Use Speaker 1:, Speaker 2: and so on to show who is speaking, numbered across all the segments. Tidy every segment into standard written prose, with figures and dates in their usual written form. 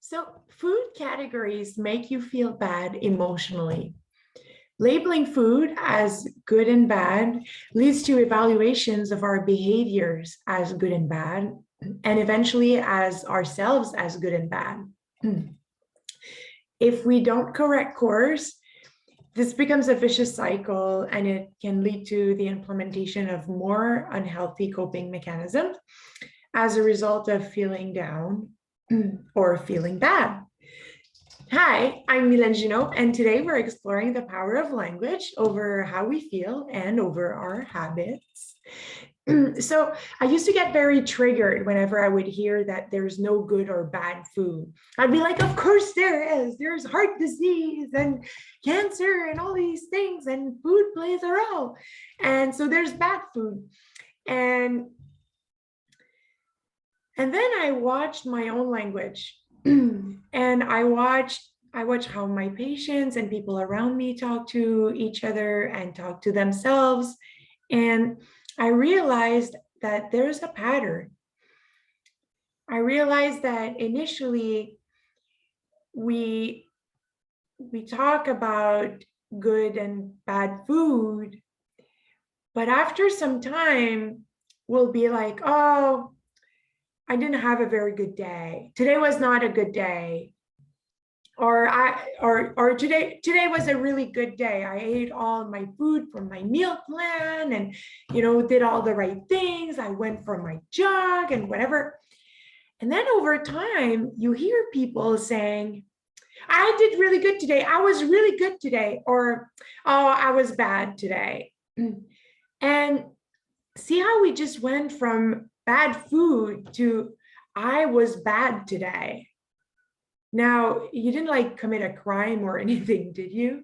Speaker 1: So, food categories make you feel bad emotionally. Labeling food as good and bad leads to evaluations of our behaviors as good and bad, and eventually as ourselves as good and bad. If we don't correct course, this becomes a vicious cycle and it can lead to the implementation of more unhealthy coping mechanisms as a result of feeling down or feeling bad. Hi, I'm Milan Gino, and today we're exploring the power of language over how we feel and over our habits. So I used to get very triggered whenever I would hear that there's no good or bad food. I'd be like, of course there is. There's heart disease and cancer and all these things, and food plays a role. And so there's bad food. And then I watched my own language. And I watched how my patients and people around me talk to each other and talk to themselves. And I realized that there's a pattern. I realized that initially we talk about good and bad food, but after some time, we'll be like, oh, I didn't have a very good day. Today was not a good day. Or today was a really good day. I ate all my food from my meal plan and did all the right things. I went for my jog and whatever. And then over time, you hear people saying, I did really good today. I was really good today. Or, oh, I was bad today. And see how we just went from bad food to I was bad today. Now, you didn't commit a crime or anything, did you?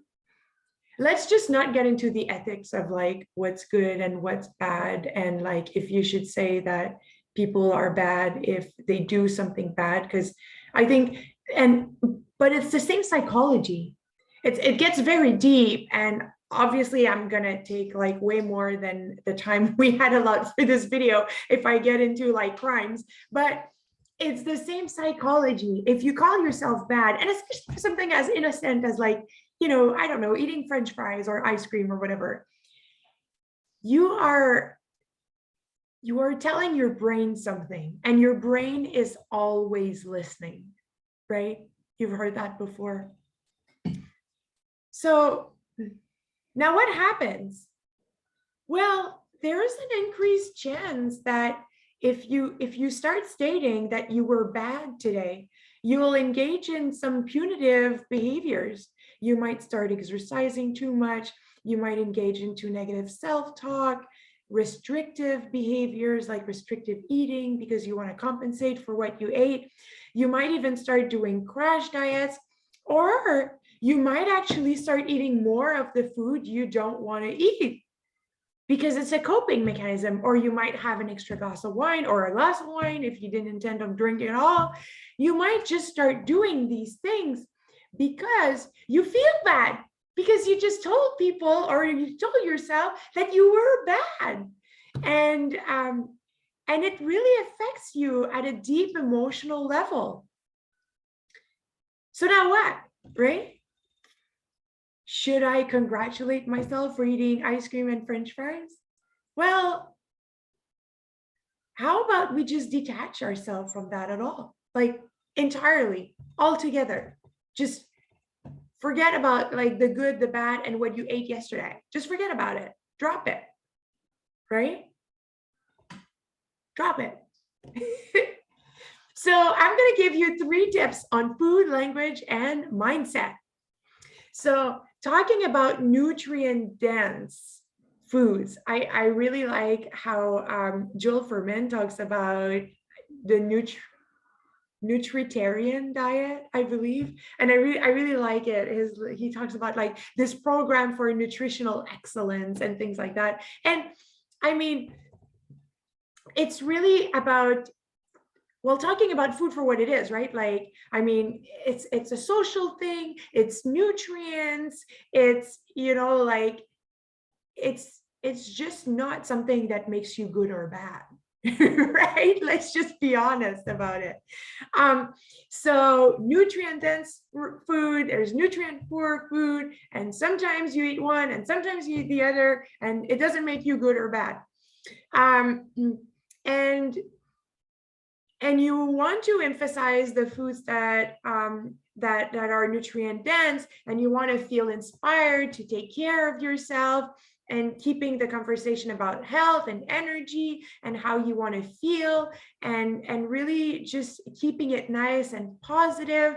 Speaker 1: Let's just not get into the ethics of what's good and what's bad. And if you should say that people are bad if they do something bad, because I think, but it's the same psychology. It gets very deep, and obviously I'm gonna take way more than the time we had allowed for this video if I get into crimes, but it's the same psychology. If you call yourself bad, and especially for something as innocent as I don't know, eating French fries or ice cream or whatever, you are telling your brain something, and your brain is always listening, right? You've heard that before. So now what happens? Well, there is an increased chance that if you start stating that you were bad today, you will engage in some punitive behaviors. You might start exercising too much. You might engage into negative self-talk, restrictive behaviors like restrictive eating because you want to compensate for what you ate. You might even start doing crash diets, or you might actually start eating more of the food you don't want to eat because it's a coping mechanism. Or you might have an extra glass of wine or a glass of wine if you didn't intend on drinking at all. You might just start doing these things because you feel bad, because you just told people or you told yourself that you were bad. And it really affects you at a deep emotional level. So now what, right? Should I congratulate myself for eating ice cream and French fries? Well, how about we just detach ourselves from that at all? Entirely, altogether. Just forget about the good, the bad, and what you ate yesterday. Just forget about it. Drop it, right? Drop it. So I'm going to give you 3 tips on food, language, and mindset. So talking about nutrient-dense foods, I really like how Joel Furman talks about the nutritarian diet, I believe, and I really like it. He talks about this program for nutritional excellence and things like that. And I mean, it's really about, well, talking about food for what it is, right? It's a social thing, it's nutrients, it's, it's just not something that makes you good or bad. right? Let's just be honest about it. So nutrient dense food, there's nutrient poor food, and sometimes you eat one and sometimes you eat the other, and it doesn't make you good or bad. Um, and and you want to emphasize the foods that that are nutrient dense, and you want to feel inspired to take care of yourself, and keeping the conversation about health and energy and how you want to feel, and really just keeping it nice and positive.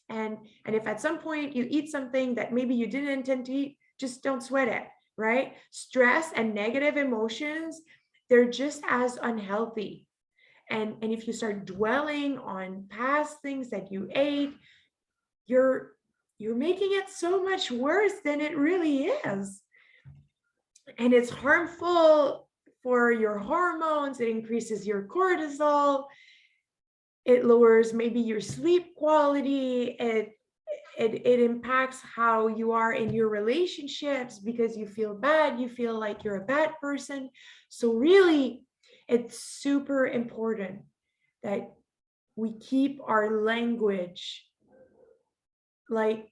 Speaker 1: And if at some point you eat something that maybe you didn't intend to eat, just don't sweat it, right? Stress and negative emotions, they're just as unhealthy. And if you start dwelling on past things that you ate, you're making it so much worse than it really is. And it's harmful for your hormones. It increases your cortisol. It lowers maybe your sleep quality. It impacts how you are in your relationships because you feel bad. You feel like you're a bad person. So really, it's super important that we keep our language, like,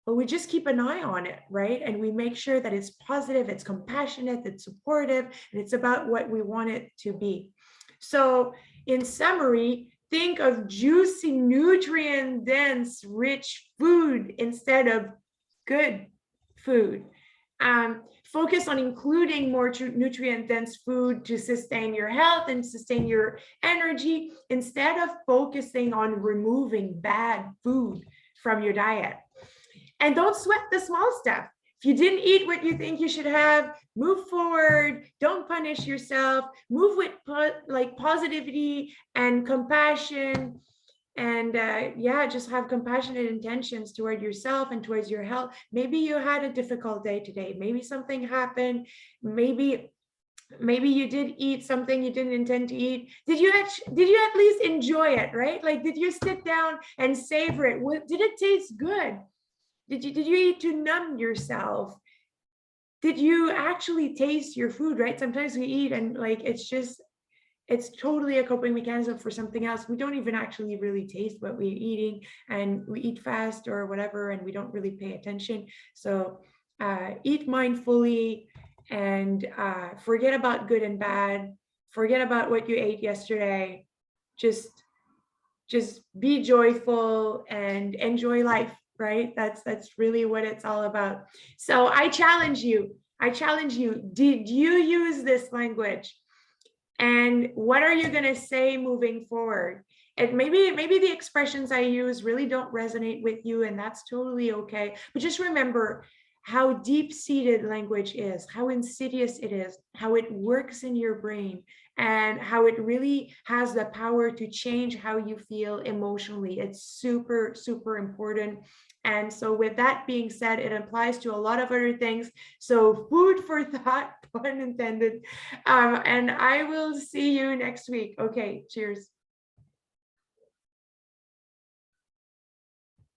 Speaker 1: but we just keep an eye on it, right? And we make sure that it's positive, it's compassionate, it's supportive, and it's about what we want it to be. So in summary, think of juicy, nutrient dense, rich food instead of good food. Focus on including more nutrient dense food to sustain your health and sustain your energy, instead of focusing on removing bad food from your diet. And don't sweat the small stuff. If you didn't eat what you think you should have, move forward. Don't punish yourself. Move with like positivity and compassion. And yeah, just have compassionate intentions toward yourself and towards your health. Maybe you had a difficult day today. Maybe something happened. Maybe you did eat something you didn't intend to eat. Did you at least enjoy it, right? Like, did you sit down and savor it? Did it taste good? Did you eat to numb yourself? Did you actually taste your food, right? Sometimes we eat and like it's totally a coping mechanism for something else. We don't even actually really taste what we're eating, and we eat fast or whatever, and we don't really pay attention. So eat mindfully, and forget about good and bad. Forget about what you ate yesterday. Just be joyful and enjoy life, right? That's really what it's all about. So I challenge you, did you use this language? And what are you going to say moving forward? And maybe the expressions I use really don't resonate with you, and that's totally okay. But just remember how deep-seated language is, how insidious it is, how it works in your brain, and how it really has the power to change how you feel emotionally. It's super, super important. And so with that being said, it applies to a lot of other things. So food for thought, pun intended. And I will see you next week. Okay, cheers.